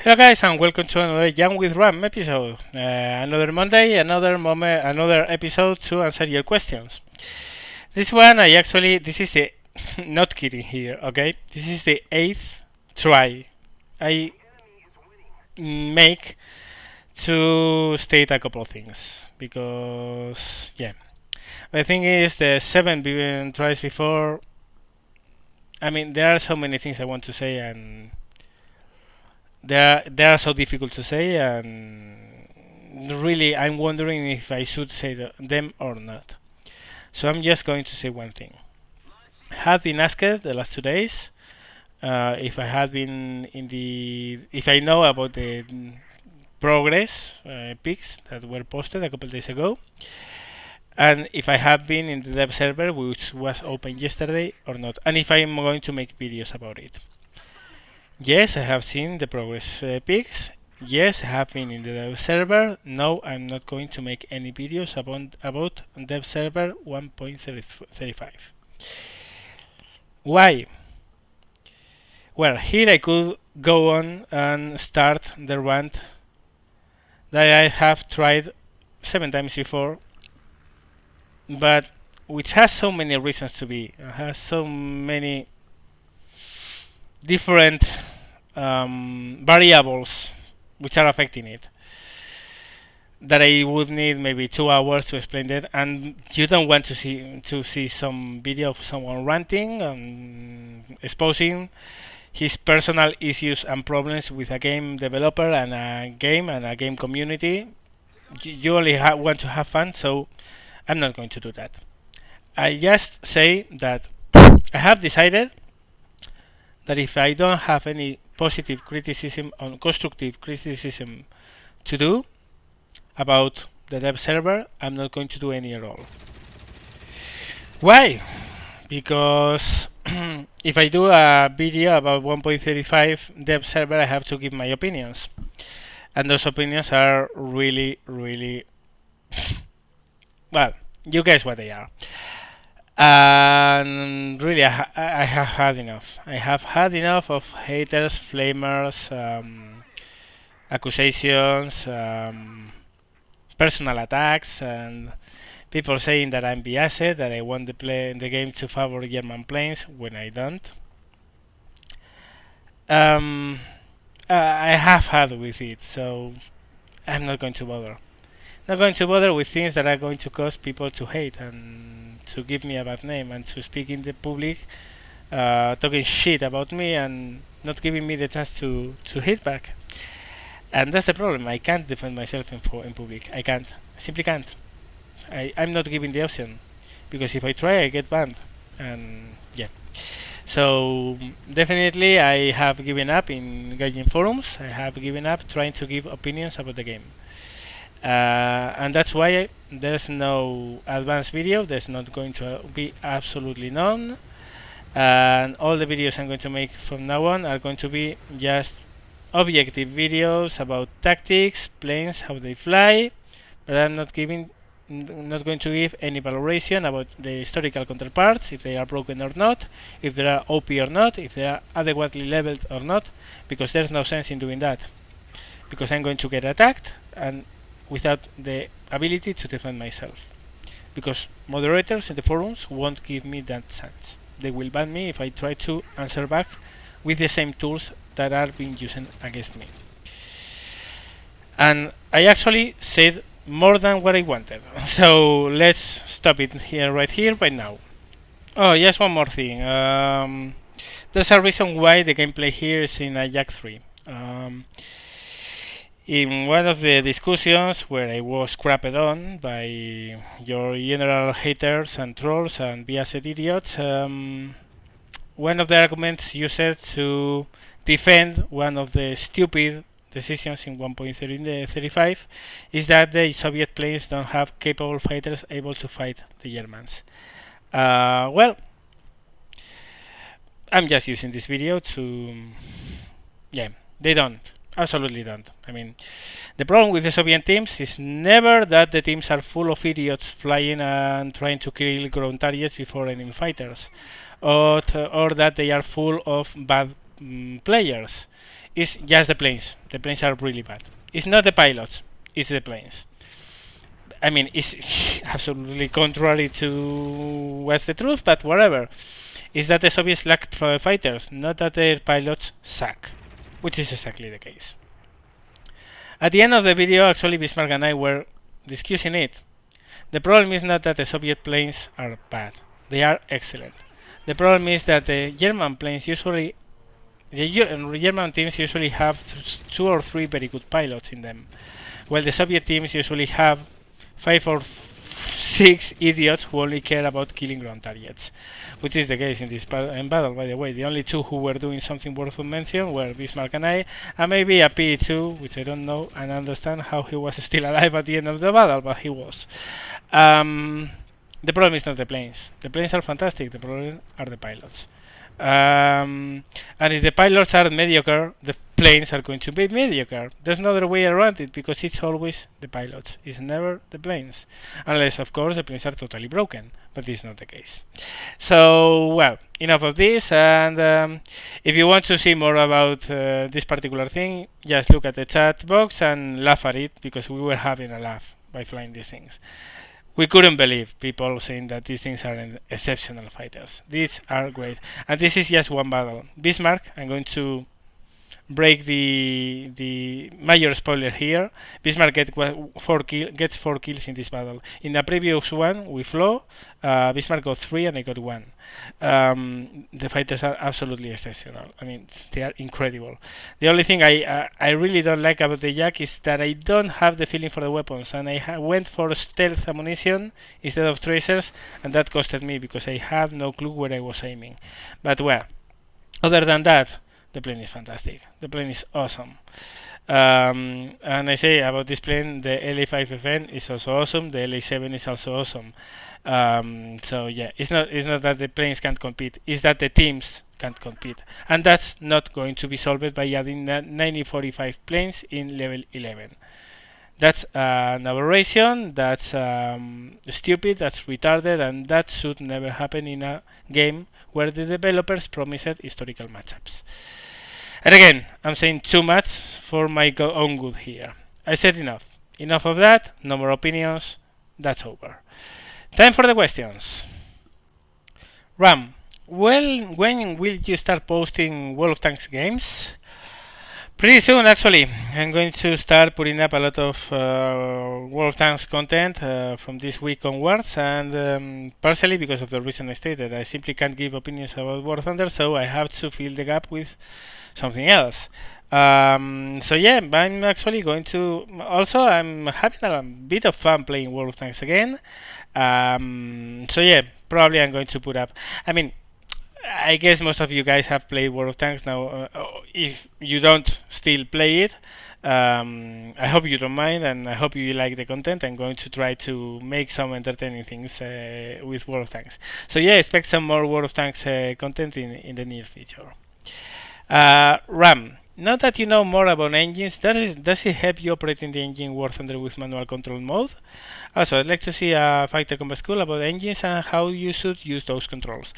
Hello guys and welcome to another Young with Ram episode. Another Monday, another moment, another episode to answer your questions. This one this is the, not kidding here, okay? This is the 8th try I make to state a couple of things. Because, yeah. The thing is, the 7 tries before, there are so many things I want to say and they are so difficult to say, and really I'm wondering if I should say them or not. So I'm just going to say one thing. I had been asked the last 2 days if I know about the progress pics that were posted a couple of days ago, and if I have been in the dev server which was open yesterday or not, and if I'm going to make videos about it. Yes, I have seen the progress pics. Yes, I have been in the dev server. No, I'm not going to make any videos about dev server 1.35. Why? Well, here I could go on and start the rant that I have tried 7 times before, but which has so many reasons to be. It has so many different variables which are affecting it that I would need maybe 2 hours to explain that, and you don't want to see some video of someone ranting and exposing his personal issues and problems with a game developer and a game community. You only want to have fun, so I'm not going to do that. I just say that I have decided that if I don't have any positive criticism or constructive criticism to do about the dev server, I'm not going to do any at all. Why? Because if I do a video about 1.35 dev server, I have to give my opinions, and those opinions are really well, you guess what they are. And really, I have had enough. I have had enough of haters, flamers, accusations, personal attacks, and people saying that I'm biased, that I want the game to favor German planes when I don't. I have had with it, so I'm not going to bother. Not going to bother with things that are going to cause people to hate and to give me a bad name and to speak in the public talking shit about me and not giving me the chance to hit back. And that's the problem. I can't defend myself in public. I can't. I simply can't. I'm not giving the option, because if I try I get banned, and yeah. So definitely I have given up in gaming forums. I have given up trying to give opinions about the game. And that's why there's no advanced video. There's not going to be absolutely none, and all the videos I'm going to make from now on are going to be just objective videos about tactics, planes, how they fly, but I'm not going to give any valorization about the historical counterparts, if they are broken or not, if they are OP or not, if they are adequately leveled or not, because there's no sense in doing that, because I'm going to get attacked and without the ability to defend myself, because moderators in the forums won't give me that chance. They will ban me if I try to answer back with the same tools that are being used against me. And I actually said more than what I wanted, so let's stop it right now. Oh, just one more thing. There's a reason why the gameplay here is in a Jack 3. In one of the discussions where I was crapped on by your general haters and trolls and biased idiots, one of the arguments you said to defend one of the stupid decisions in 1.35 is that the Soviet planes don't have capable fighters able to fight the Germans. Well, I'm just using this video to... yeah, they don't. Absolutely don't. The problem with the Soviet teams is never that the teams are full of idiots flying and trying to kill ground targets before enemy fighters, or that they are full of bad players. It's just the planes. The planes are really bad. It's not the pilots, it's the planes. I mean, it's absolutely contrary to what's the truth, but whatever. Is that the Soviets lack fighters, not that their pilots suck, which is exactly the case. At the end of the video, actually Bismarck and I were discussing it. The problem is not that the Soviet planes are bad, they are excellent. The problem is that the German planes usually, the German teams usually have 2 or 3 very good pilots in them, while the Soviet teams usually have 5 or 6 idiots who only care about killing ground targets, which is the case in this battle, by the way. The only 2 who were doing something worth mention were Bismarck and I, and maybe a P2, which I don't know and understand how he was still alive at the end of the battle, but he was. The problem is not the planes. The planes are fantastic, the problem are the pilots. And if the pilots are mediocre, the planes are going to be mediocre. There's no other way around it, because it's always the pilots, it's never the planes, unless of course the planes are totally broken, but this is not the case. So, well, enough of this, and if you want to see more about this particular thing, just look at the chat box and laugh at it, because we were having a laugh by flying these things. We couldn't believe people saying that these things are exceptional fighters. These are great. And this is just one battle. Bismarck, I'm going to break the major spoiler here. Bismarck gets 4 kills in this battle. In the previous one, we flew. Bismarck got 3 and I got 1. The fighters are absolutely exceptional. I mean, they are incredible. The only thing I really don't like about the Yak is that I don't have the feeling for the weapons, and I went for stealth ammunition instead of tracers, and that costed me because I had no clue where I was aiming. But well, other than that, the plane is fantastic. The plane is awesome. And I say about this plane, the LA5FN is also awesome. The LA7 is also awesome. So yeah, it's not that the planes can't compete. It's that the teams can't compete, and that's not going to be solved by adding 9045 planes in level 11. That's an aberration. That's stupid. That's retarded, and that should never happen in a game where the developers promised historical matchups. And again, I'm saying too much for my own good here. I said enough. Enough of that. No more opinions. That's over. Time for the questions. Ram, well, when will you start posting World of Tanks games? Pretty soon, actually. I'm going to start putting up a lot of World of Tanks content from this week onwards, and partially because of the reason I stated. I simply can't give opinions about War Thunder, so I have to fill the gap with something else. So yeah, I'm actually going to. Also, I'm having a bit of fun playing World of Tanks again. So yeah, probably I'm going to put up. I mean, I guess most of you guys have played World of Tanks now. If you don't still play it, I hope you don't mind, and I hope you like the content. I'm going to try to make some entertaining things with World of Tanks. So yeah, expect some more World of Tanks content in the near future. Ram, now that you know more about engines, does it help you operating the engine War Thunder with manual control mode? Also, I'd like to see a Fighter Combat School about engines and how you should use those controls.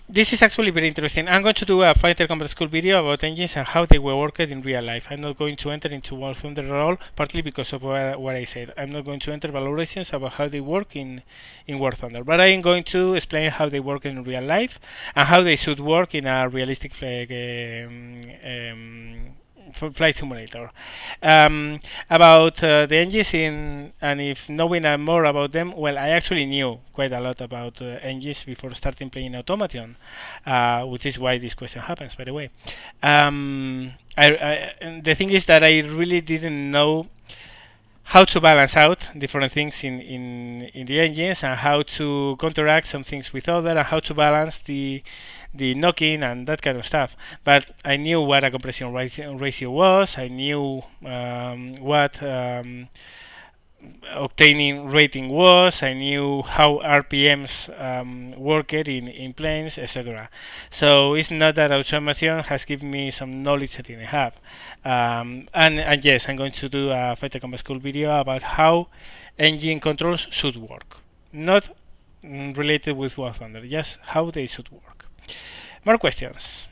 This is actually very interesting. I'm going to do a Fighter Combat School video about engines and how they were worked in real life. I'm not going to enter into War Thunder at all, partly because of what I said. I'm not going to enter valorations about how they work in War Thunder, but I am going to explain how they work in real life and how they should work in a realistic flight simulator. About the engines and if knowing more about them, well, I actually knew quite a lot about engines before starting playing Automation, which is why this question happens, by the way. The thing is that I really didn't know how to balance out different things in the engines, and how to counteract some things with other, and how to balance the knocking and that kind of stuff. But I knew what a compression ratio was. I knew what octaning rating was. I knew how RPMs worked in planes, etc. So it's not that Automation has given me some knowledge that I didn't have. And yes, I'm going to do a Fighter Combat School video about how engine controls should work. Not related with War Thunder, just how they should work. More questions.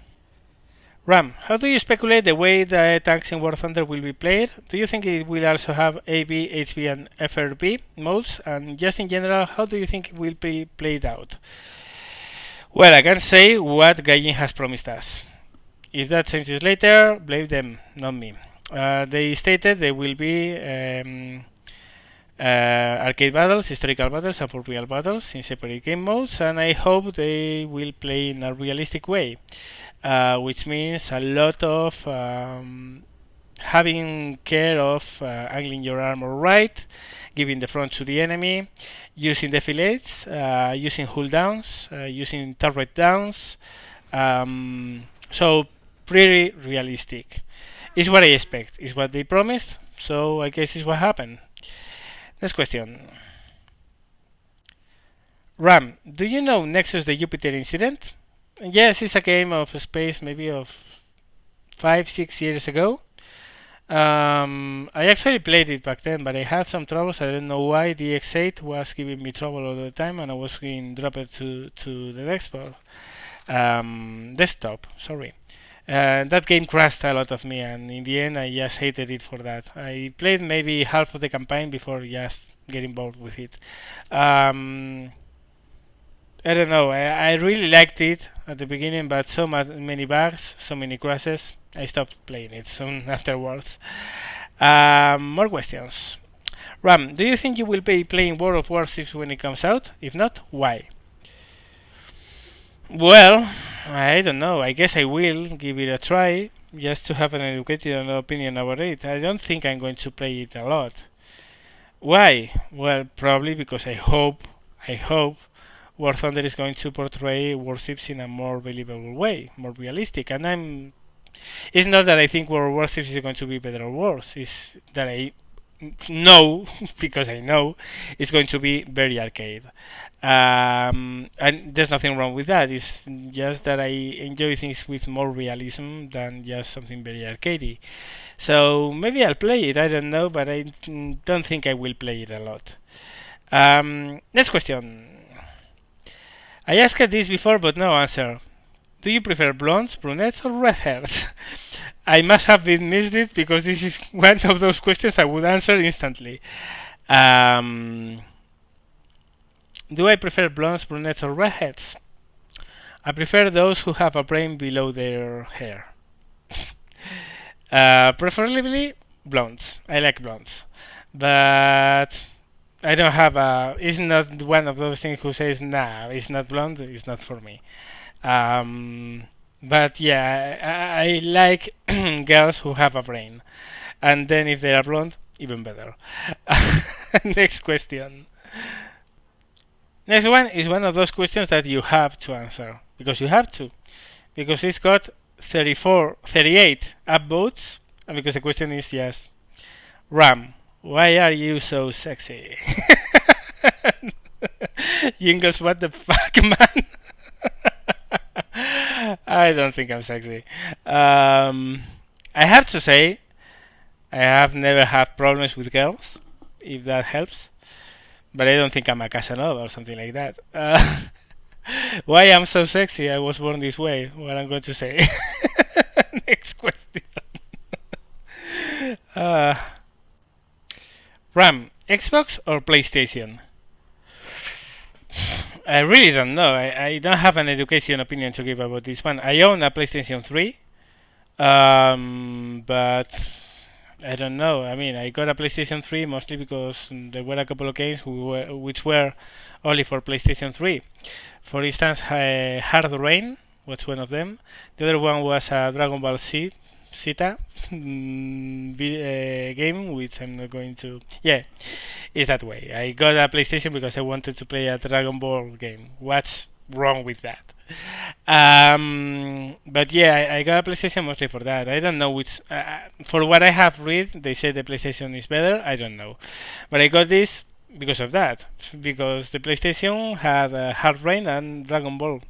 Ram, how do you speculate the way the tanks in War Thunder will be played? Do you think it will also have AB, HB, and FRB modes? And just in general, how do you think it will be played out? Well, I can say what Gaijin has promised us. If that changes later, blame them, not me. They stated there will be arcade battles, historical battles, and for real battles in separate game modes, and I hope they will play in a realistic way, which means a lot of having care of angling your armor right, giving the front to the enemy, using defilades, using hull downs, using turret downs. So pretty realistic. It's what I expect. It's what they promised. So I guess it's what happened. Next question. Ram, do you know Nexus the Jupiter incident? Yes, it's a game of space, maybe of 5-6 years ago. I actually played it back then, but I had some troubles. I don't know why. The X8 was giving me trouble all the time, and I was being dropped to the desktop. Sorry. That game crashed a lot of me, and in the end, I just hated it for that. I played maybe half of the campaign before just getting bored with it. I don't know. I really liked it at the beginning, but so many bugs, so many crashes. I stopped playing it soon afterwards. More questions. Ram, do you think you will be playing World of Warships when it comes out? If not, why? Well, I don't know. I guess I will give it a try just to have an educated opinion about it. I don't think I'm going to play it a lot. Why? Well, probably because I hope War Thunder is going to portray warships in a more believable way, more realistic. And it's not that I think World Warships is going to be better or worse. It's that I know, because I know, it's going to be very arcade. And there's nothing wrong with that. It's just that I enjoy things with more realism than just something very arcadey. So maybe I'll play it. I don't know, but I don't think I will play it a lot. Next question. I asked this before, but no answer. Do you prefer blondes, brunettes, or red hairs? I must have missed it because this is one of those questions I would answer instantly. Do I prefer blondes, brunettes, or redheads? I prefer those who have a brain below their hair. Preferably blondes. I like blondes. But I don't have a. It's not one of those things who says, nah, it's not blonde, it's not for me. But yeah, I like girls who have a brain. And then if they are blonde, even better. Next question. Next one is one of those questions that you have to answer. Because you have to. Because it's got 38 upvotes. And because the question is yes. Ram, why are you so sexy? Jingles, what the fuck, man? I don't think I'm sexy. I have to say, I have never had problems with girls, if that helps. But I don't think I'm a Casanova or something like that. Why I'm so sexy? I was born this way. What I'm going to say. Next question. Ram, Xbox or PlayStation? I really don't know. I don't have an education opinion to give about this one. I own a PlayStation 3, but I don't know. I mean, I got a PlayStation 3 mostly because there were a couple of games which were only for PlayStation 3. For instance, Hard Rain was one of them. The other one was a Dragon Ball Zeta game, which I'm not going to. Yeah, it's that way. I got a PlayStation because I wanted to play a Dragon Ball game. What's wrong with that? But yeah, I got a PlayStation mostly for that. I don't know which. For what I have read, they say the PlayStation is better. I don't know, but I got this because of that. Because the PlayStation had Hard Rain and Dragon Ball.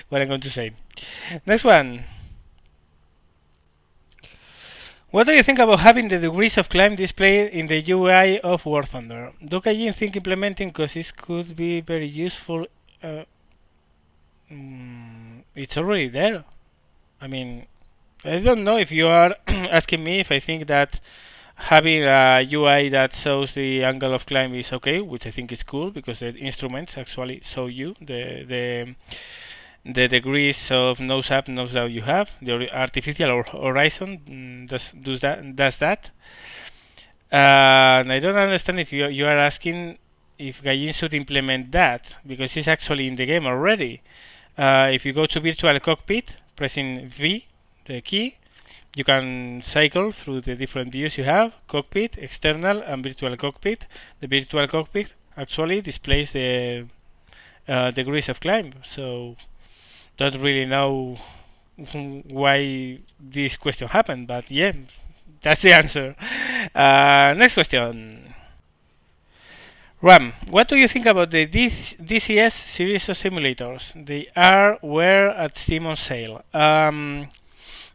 What I'm going to say. Next one. What do you think about having the degrees of climb displayed in the UI of War Thunder? Do Gaijin think implementing because this could be very useful? It's already there. I mean, I don't know if you are asking me if I think that having a UI that shows the angle of climb is okay, which I think is cool because the instruments actually show you the degrees of nose up, nose down you have. The artificial or horizon does that. And I don't understand if you are asking if Gaijin should implement that because it's actually in the game already. If you go to virtual cockpit, pressing V, the key, you can cycle through the different views you have: cockpit, external, and virtual cockpit. The virtual cockpit actually displays the degrees of climb. So don't really know why this question happened, but yeah, that's the answer. Next question. Ram, what do you think about the DCS series of simulators? They were at Steam on sale.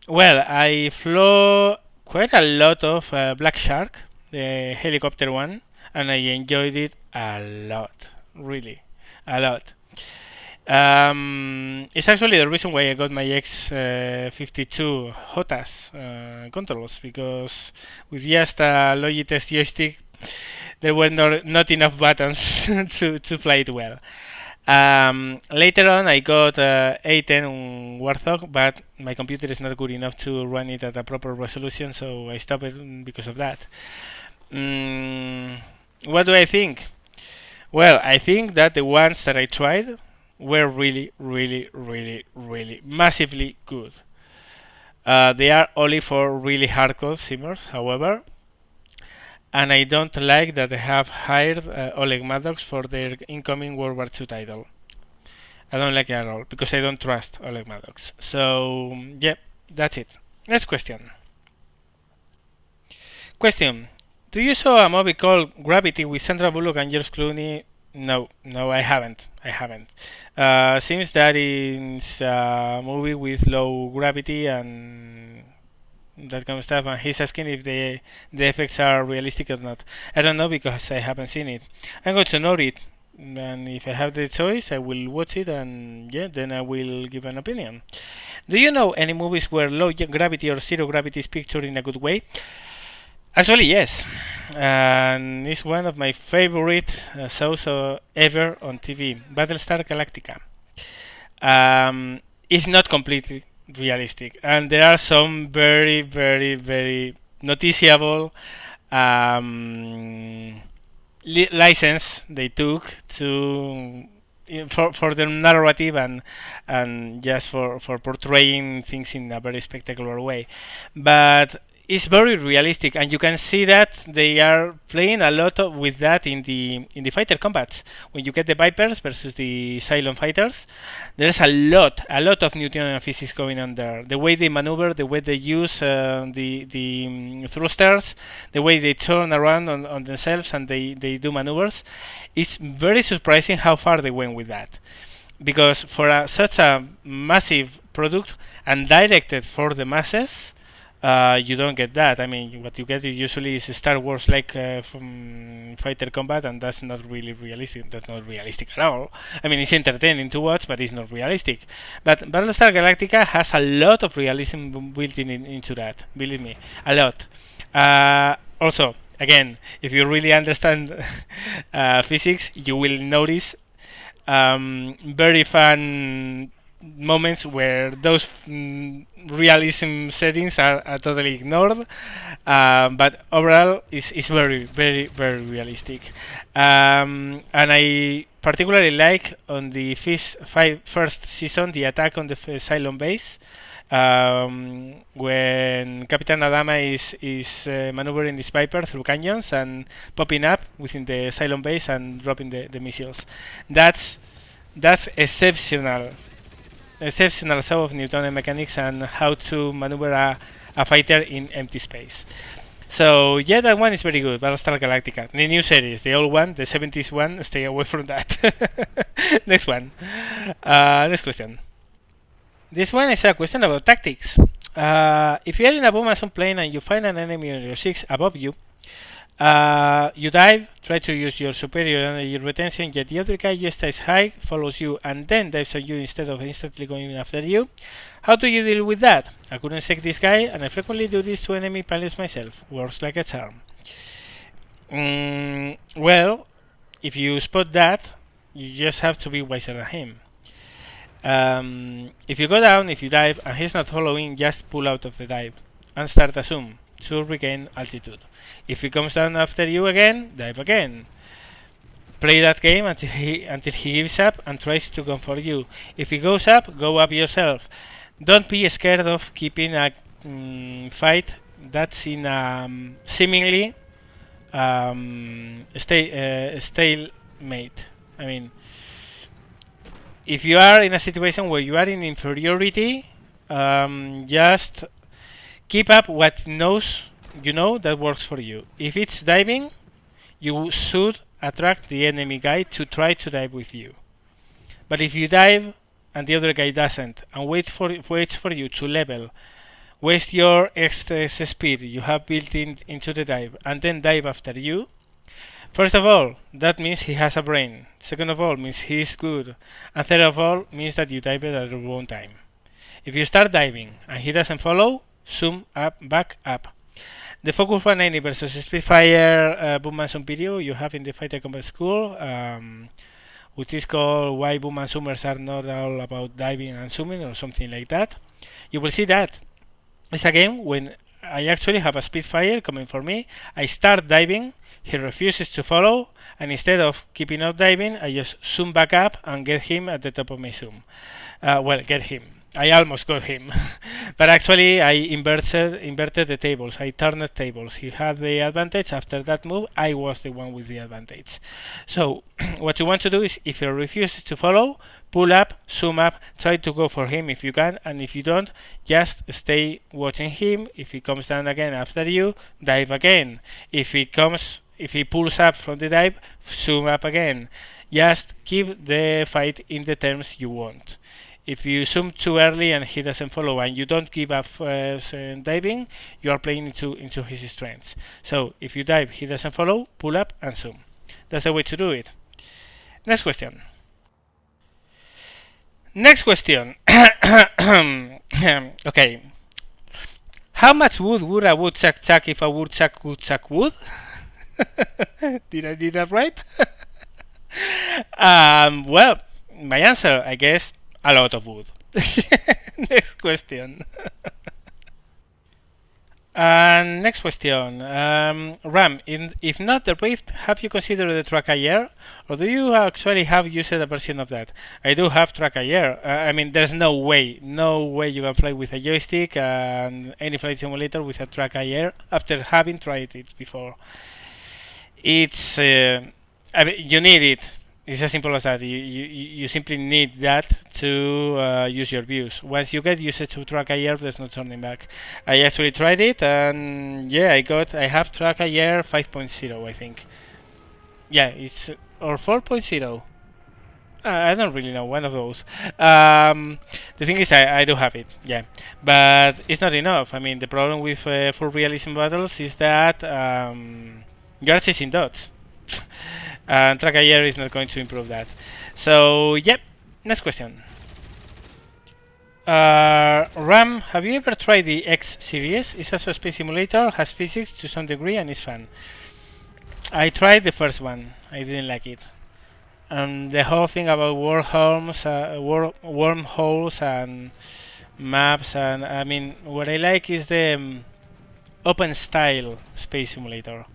Well, I flew quite a lot of Black Shark, the helicopter one, and I enjoyed it a lot, really, a lot. It's actually the reason why I got my X52 HOTAS controls, because with just a Logitech joystick there were not enough buttons to play it well. Later on I got A10 on Warthog, but my computer is not good enough to run it at a proper resolution, so I stopped it because of that. What do I think? Well, I think that the ones that I tried were really, really, really, really massively good. They are only for really hardcore simmers, however, and I don't like that they have hired Oleg Maddox for their incoming World War II title. I don't like it at all because I don't trust Oleg Maddox. So yeah, that's it. Next question. Do you saw a movie called Gravity with Sandra Bullock and George Clooney? No, I haven't. Seems that it's a movie with low gravity and that kind of stuff, and he's asking if the effects are realistic or not. I don't know because I haven't seen it. I'm going to note it, and if I have the choice, I will watch it, and yeah, then I will give an opinion. Do you know any movies where low gravity or zero gravity is pictured in a good way? Actually, yes, and it's one of my favorite shows ever on TV, Battlestar Galactica. It's not completely realistic, and there are some very, very, very noticeable license they took to for the narrative and just for portraying things in a very spectacular way, but it's very realistic, and you can see that they are playing a lot with that in the fighter combats. When you get the Vipers versus the Cylon fighters, there's a lot of Newtonian physics going on there. The way they maneuver, the way they use the thrusters, the way they turn around on themselves and they do maneuvers, it's very surprising how far they went with that. Because for such a massive product and directed for the masses, you don't get that. I mean, what you get is usually Star Wars like from fighter combat, and that's not really realistic. That's not realistic at all. I mean, it's entertaining to watch, but it's not realistic. But Battlestar Galactica has a lot of realism built into that. Believe me, a lot. Also, again, if you really understand physics, you will notice very fun moments where those realism settings are totally ignored, but overall it's very, very, very realistic. And I particularly like on the first season the attack on the Cylon base, when Captain Adama is maneuvering this Viper through canyons and popping up within the Cylon base and dropping the missiles. That's exceptional show of Newtonian mechanics and how to maneuver a fighter in empty space. So yeah, that one is very good. Battlestar Galactica, the new series, the old one, the 70s one, stay away from that. Next one. Next question. This one is a question about tactics. If you are in a bomb assault plane and you find an enemy on your 6 above you, You dive, try to use your superior energy retention, yet the other guy just stays high, follows you, and then dives on you instead of instantly going after you. How do you deal with that? I couldn't save this guy, and I frequently do this to enemy pilots myself. Works like a charm. Well, if you spot that, you just have to be wiser than him. If you go down, if you dive, and he's not following, just pull out of the dive and start a zoom to regain altitude. If he comes down after you again, dive again. Play that game until he gives up and tries to come for you. If he goes up, go up yourself. Don't be scared of keeping a fight that's in a seemingly stalemate. I mean, if you are in a situation where you are in inferiority, just keep up what you know that works for you. If it's diving, you should attract the enemy guy to try to dive with you. But if you dive and the other guy doesn't, and waits for you to level, waste your excess speed you have built into the dive, and then dive after you, first of all, that means he has a brain. Second of all, means he's good. And third of all, means that you dive at the wrong time. If you start diving and he doesn't follow, zoom up, back up. The Focus 190 versus Spitfire boom and zoom video you have in the Fighter Combat School, which is called Why Boom and Zoomers Are Not All About Diving and Zooming, or something like that. You will see that it's a game when I actually have a Spitfire coming for me. I start diving, he refuses to follow, and instead of keeping up diving, I just zoom back up and get him at the top of my zoom. Get him. I almost got him, but actually I inverted the tables. I turned the tables. He had the advantage. After that move, I was the one with the advantage. So what you want to do is, if he refuses to follow, pull up, zoom up, try to go for him if you can, and if you don't, just stay watching him. If he comes down again after you, dive again. If he pulls up from the dive, zoom up again. Just keep the fight in the terms you want. If you zoom too early and he doesn't follow and you don't give up diving, you are playing into his strengths. So if you dive, he doesn't follow, pull up and zoom. That's the way to do it. Next question. Okay. How much wood would a woodchuck chuck if a woodchuck could chuck wood? Did I do that right? Well, my answer, I guess, a lot of wood. Next question. Next question. Ram, if not the Rift, have you considered the Track Air? Or do you actually have used a version of that? I do have Track Air. I mean, there's no way you can play with a joystick and any flight simulator with a Track Air after having tried it before. It's I mean, you need it. It's as simple as that. You simply need that to use your views. Once you get used to Track Air, there's no turning back. I actually tried it, and yeah, I have Track Air 5.0, I think. Yeah, it's or 4.0. I don't really know, one of those. The thing is, I do have it, yeah, but it's not enough. I mean, the problem with full realism battles is that you are chasing dots. And Track Air is not going to improve that. So, yep, next question. Ram, have you ever tried the X series? It's a space simulator, has physics to some degree, and is fun. I tried the first one. I didn't like it. And the whole thing about wormholes and maps, and I mean, what I like is the open style space simulator.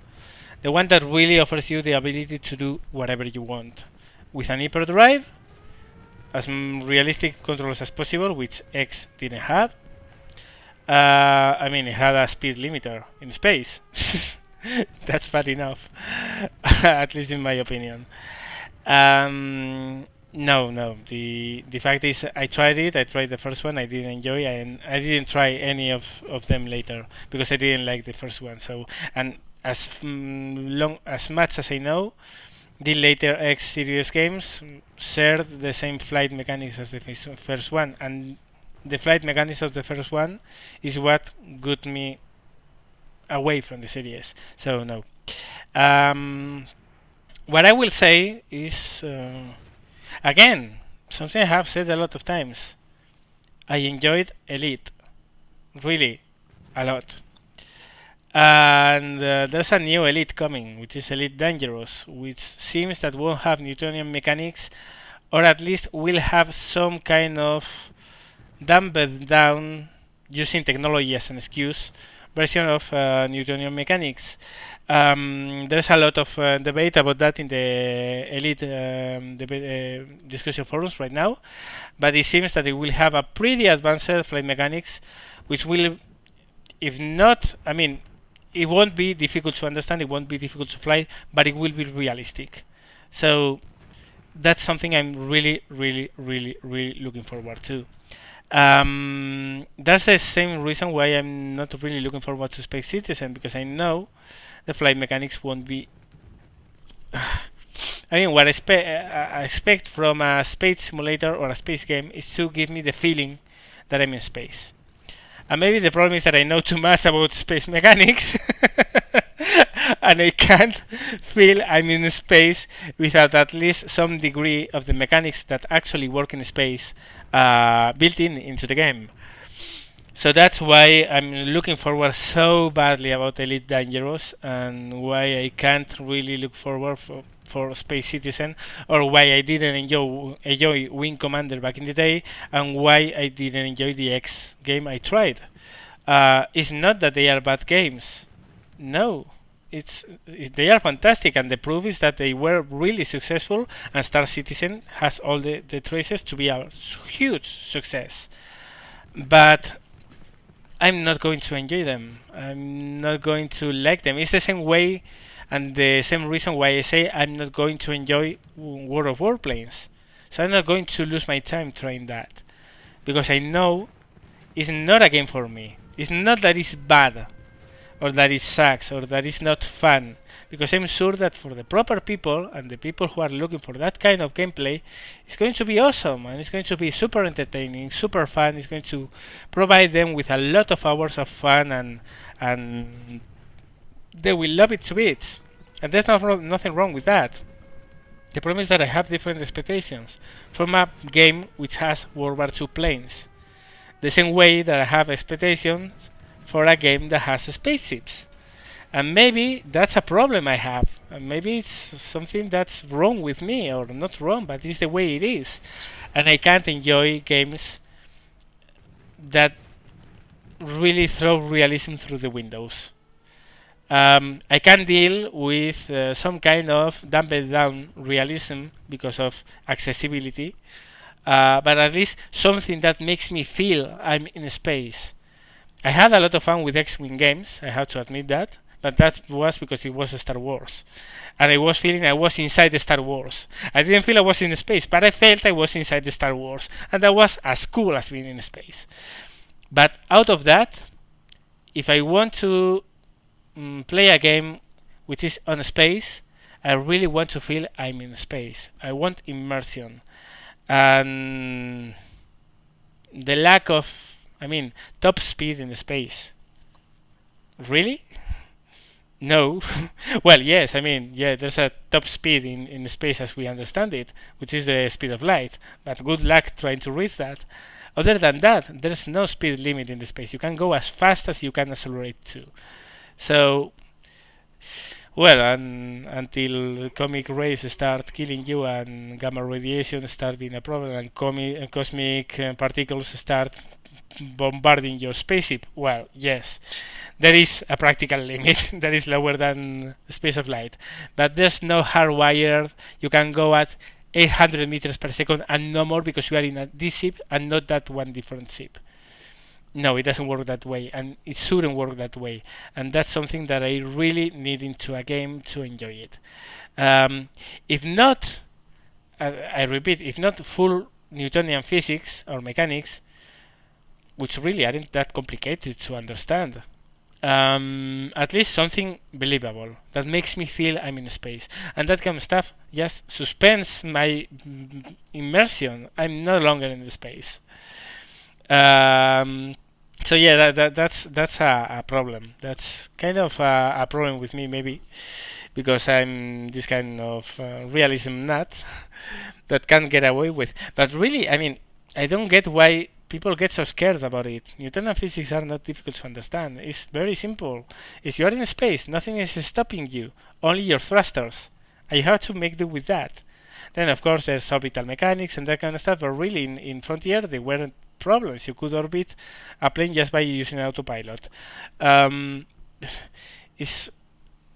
The one that really offers you the ability to do whatever you want. With an hyperdrive, as realistic controls as possible, which X didn't have. I mean, it had a speed limiter in space. That's bad enough, at least in my opinion. No. The fact is, I tried it. I tried the first one. I didn't enjoy, and I didn't try any of them later because I didn't like the first one. So, and as much as I know, the later X series games shared the same flight mechanics as the first one, and the flight mechanics of the first one is what got me away from the series. So no. What I will say is, again, something I have said a lot of times. I enjoyed Elite, really, a lot. And there's a new Elite coming, which is Elite Dangerous, which seems that won't have Newtonian mechanics, or at least will have some kind of dampened down, using technology as an excuse, version of Newtonian mechanics. There's a lot of debate about that in the Elite discussion forums right now, but it seems that it will have a pretty advanced flight mechanics, which will, if not, I mean, it won't be difficult to understand, it won't be difficult to fly, but it will be realistic. So that's something I'm really, really, really, really looking forward to. That's the same reason why I'm not really looking forward to Space Citizen, because I know the flight mechanics won't be. I mean, what I expect from a space simulator or a space game is to give me the feeling that I'm in space. And maybe the problem is that I know too much about space mechanics and I can't feel I'm in space without at least some degree of the mechanics that actually work in space built into the game. So that's why I'm looking forward so badly about Elite Dangerous, and why I can't really look forward for Space Citizen, or why I didn't enjoy Wing Commander back in the day, and why I didn't enjoy the X game I tried. It's not that they are bad games. No. They are fantastic, and the proof is that they were really successful, and Star Citizen has all the traces to be a huge success. But I'm not going to enjoy them. I'm not going to like them. It's the same way and the same reason why I say I'm not going to enjoy World of Warplanes. So I'm not going to lose my time trying that, because I know it's not a game for me. It's not that it's bad, or that it sucks, or that it's not fun, because I'm sure that for the proper people, and the people who are looking for that kind of gameplay, it's going to be awesome, and it's going to be super entertaining, super fun. It's going to provide them with a lot of hours of fun, and they will love it to bits. And there's nothing wrong with that. The problem is that I have different expectations from a game which has World War II planes, the same way that I have expectations for a game that has spaceships. And maybe that's a problem I have. And maybe it's something that's wrong with me, or not wrong, but it's the way it is. And I can't enjoy games that really throw realism through the windows. I can deal with some kind of dampened down realism because of accessibility, but at least something that makes me feel I'm in space. I had a lot of fun with X-Wing games, I have to admit that, but that was because it was Star Wars. And I was feeling I was inside the Star Wars. I didn't feel I was in space, but I felt I was inside the Star Wars. And that was as cool as being in space. But out of that, if I want to play a game which is on space, I really want to feel I'm in space. I want immersion. And the lack of, top speed in space. Really? No. Well, yes, there's a top speed in space as we understand it, which is the speed of light. But good luck trying to reach that. Other than that, there's no speed limit in the space. You can go as fast as you can accelerate to. So, well, until comic rays start killing you and gamma radiation start being a problem, and cosmic particles start bombarding your spaceship, well, yes, there is a practical limit that is lower than the speed of light. But there's no hardwired, you can go at 800 meters per second and no more, because you are in this ship and not that one different ship. No, it doesn't work that way, and it shouldn't work that way. And that's something that I really need into a game to enjoy it. If not, I repeat, if not full Newtonian physics or mechanics, which really aren't that complicated to understand, at least something believable that makes me feel I'm in space. And that kind of stuff just suspends my immersion. I'm no longer in the space. So yeah, that's a problem. That's kind of a problem with me, maybe because I'm this kind of realism nut that can't get away with. But really, I mean, I don't get why people get so scared about it. Newtonian physics are not difficult to understand. It's very simple. If you are in space, nothing is stopping you, only your thrusters. And you have to make do with that. Then, of course, there's orbital mechanics and that kind of stuff, but really, in Frontier, there weren't problems. You could orbit a plane just by using autopilot. Um, it's,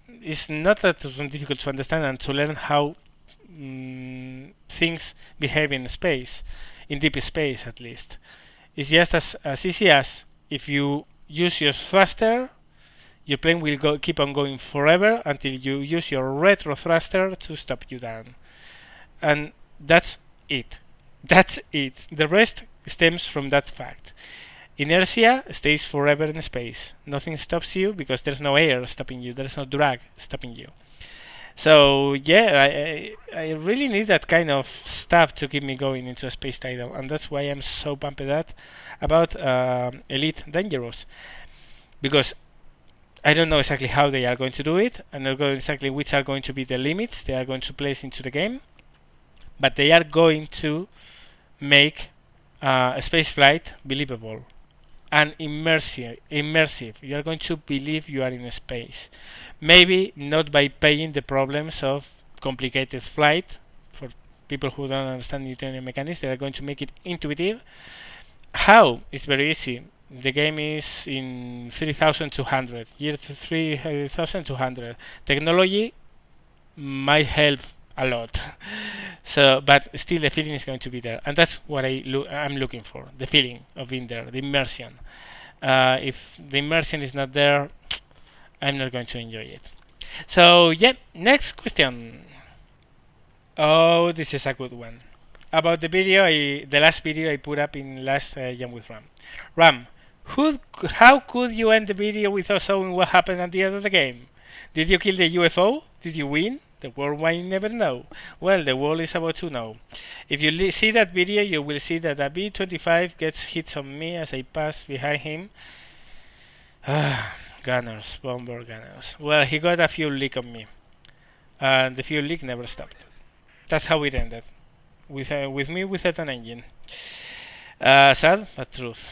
it's not that difficult to understand and to learn how things behave in space, in deep space at least. It's just as easy as if you use your thruster, your plane will keep on going forever until you use your retro thruster to stop you down. And that's it. That's it. The rest stems from that fact. Inertia stays forever in space. Nothing stops you because there's no air stopping you. There's no drag stopping you. So yeah, I really need that kind of stuff to keep me going into a space title, and that's why I'm so pumped about Elite Dangerous, because I don't know exactly how they are going to do it, and I don't know exactly which are going to be the limits they are going to place into the game, but they are going to make a space flight believable and immersive. You are going to believe you are in space. Maybe not by paying the problems of complicated flight. For people who don't understand Newtonian mechanics, they are going to make it intuitive. How? It's very easy. The game is in 3200, year 3200. Technology might help a lot. So, but still the feeling is going to be there, and that's what I'm looking for, the feeling of being there, the immersion. If the immersion is not there, I'm not going to enjoy it. So yeah, next question. Oh, this is a good one. About the video, the last video I put up in last Jam with Ram. Ram, how could you end the video without showing what happened at the end of the game? Did you kill the UFO? Did you win? The world might never know. Well, the world is about to know. If you see that video, you will see that a B-25 gets hits on me as I pass behind him. Gunners, bomber gunners. Well, he got a fuel leak on me, and the fuel leak never stopped. That's how it ended, with me without an engine. Sad, but truth.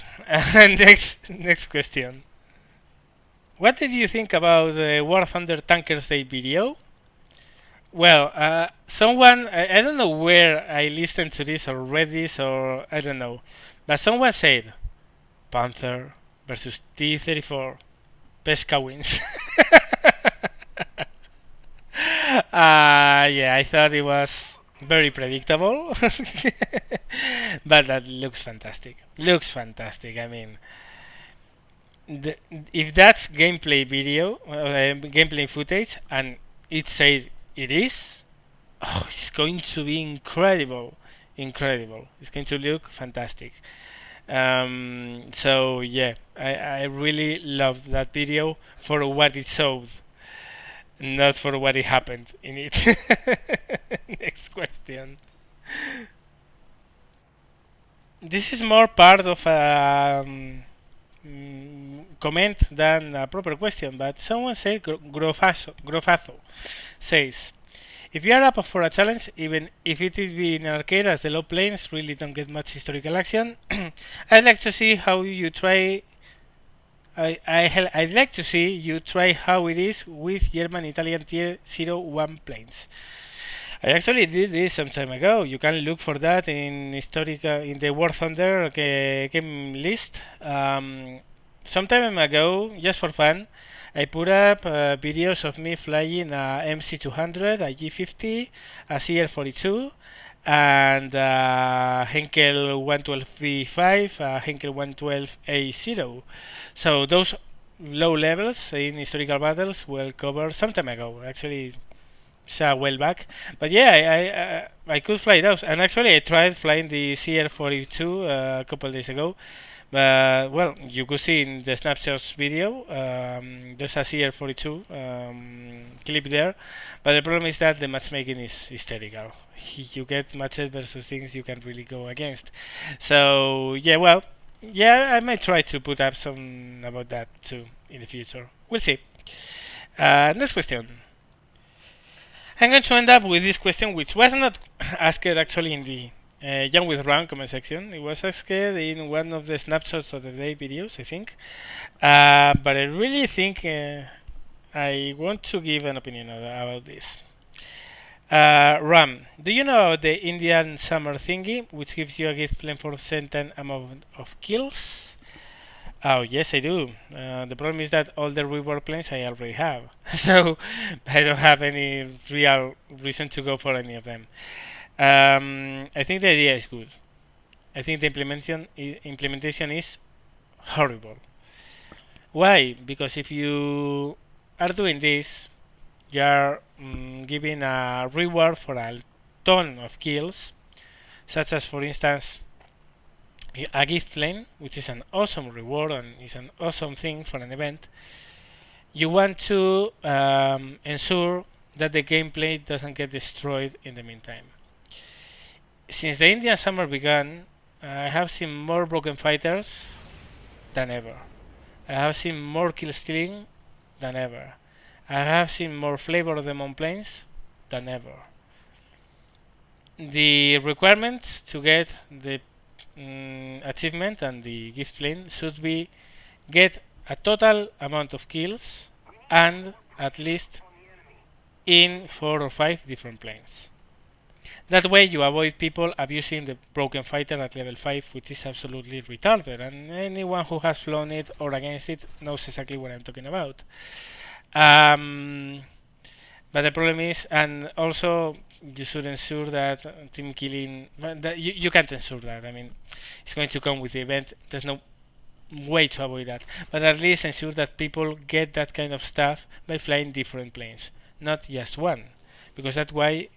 next question. What did you think about the War Thunder Tankers Day video? Well, someone, I don't know where I listened to this or read this or I don't know, but someone said Panther versus T-34, Pesca wins. Yeah, I thought it was very predictable, but that looks fantastic. Looks fantastic. I mean, if that's gameplay video, gameplay footage, and it says it is, oh, it's going to be incredible. It's going to look fantastic. So yeah, I really loved that video for what it showed, not for what it happened in it. Next question. This is more part of a comment than a proper question, but someone said Grofazo says, if you are up for a challenge, even if it is in arcade, as the low planes really don't get much historical action, I'd like to see how you try. I'd like to see you try how it is with German Italian Tier 01 planes. I actually did this some time ago. You can look for that in in the War Thunder game list. Some time ago, just for fun, I put up videos of me flying a MC200, a G50, a CR42, and Henkel 112V5, Henkel 112A0. So those low levels in historical battles were covered some time ago. Actually, it's a while back. But yeah, I could fly those. And actually, I tried flying the CR42 a couple of days ago. Well, you could see in the snapshots video, there's a CR42 clip there, but the problem is that the matchmaking is hysterical. You get matches versus things you can't really go against. So yeah, well, yeah, I might try to put up some about that too in the future. We'll see. Next question. I'm going to end up with this question, which was not asked actually in the Young with Ram comment section. It was asked in one of the snapshots of the day videos, I think. But I really think I want to give an opinion about this. Ram, do you know the Indian summer thingy, which gives you a gift plan for a certain amount of kills? Oh, yes, I do. The problem is that all the reward planes I already have, so I don't have any real reason to go for any of them. I think the idea is good. I think the implementation is horrible. Why? Because if you are doing this, you are giving a reward for a ton of kills, such as, for instance, a gift plane, which is an awesome reward and is an awesome thing for an event. You want to ensure that the gameplay doesn't get destroyed in the meantime. Since the Indian summer began, I have seen more broken fighters than ever. I have seen more kill stealing than ever. I have seen more flavor of them on planes than ever. The requirements to get the achievement and the gift plane should be get a total amount of kills and at least in 4 or 5 different planes. That way you avoid people abusing the broken fighter at level 5, which is absolutely retarded, and anyone who has flown it or against it knows exactly what I'm talking about. But the problem is, and also you should ensure that team killing, that you can't ensure that. I mean, it's going to come with the event. There's no way to avoid that. But at least ensure that people get that kind of stuff by flying different planes, not just one. Because that way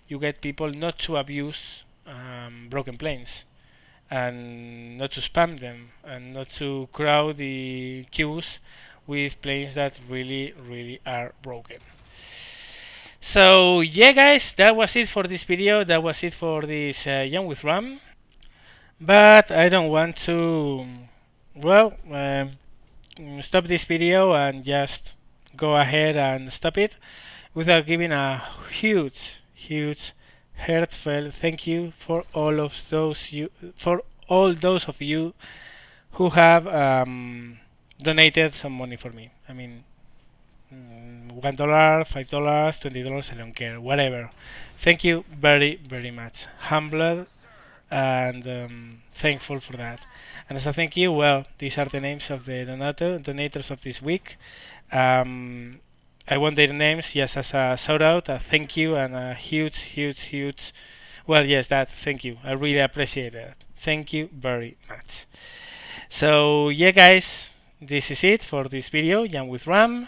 you get people not to abuse broken planes and not to spam them and not to crowd the queues with planes that really are broken. So yeah, guys, that was it for this video. That was it for this Young with Ram. But I don't want to, well, stop this video and just go ahead and stop it without giving a huge heartfelt thank you for all of those of you who have donated some money for me. I mean, $1, $5, $20, I don't care, whatever. Thank you very much. Humbled and thankful for that. And as a thank you, well, these are the names of the donators of this week. I want their names just as a shout out, a thank you, and a huge, well, yes, that thank you. I really appreciate that. Thank you very much. So yeah, guys, this is it for this video, Young with Ram.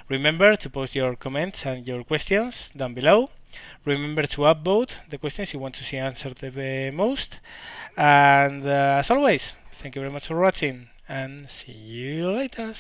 Remember to post your comments and your questions down below. Remember to upvote the questions you want to see answered the most. And as always, thank you very much for watching, and see you later.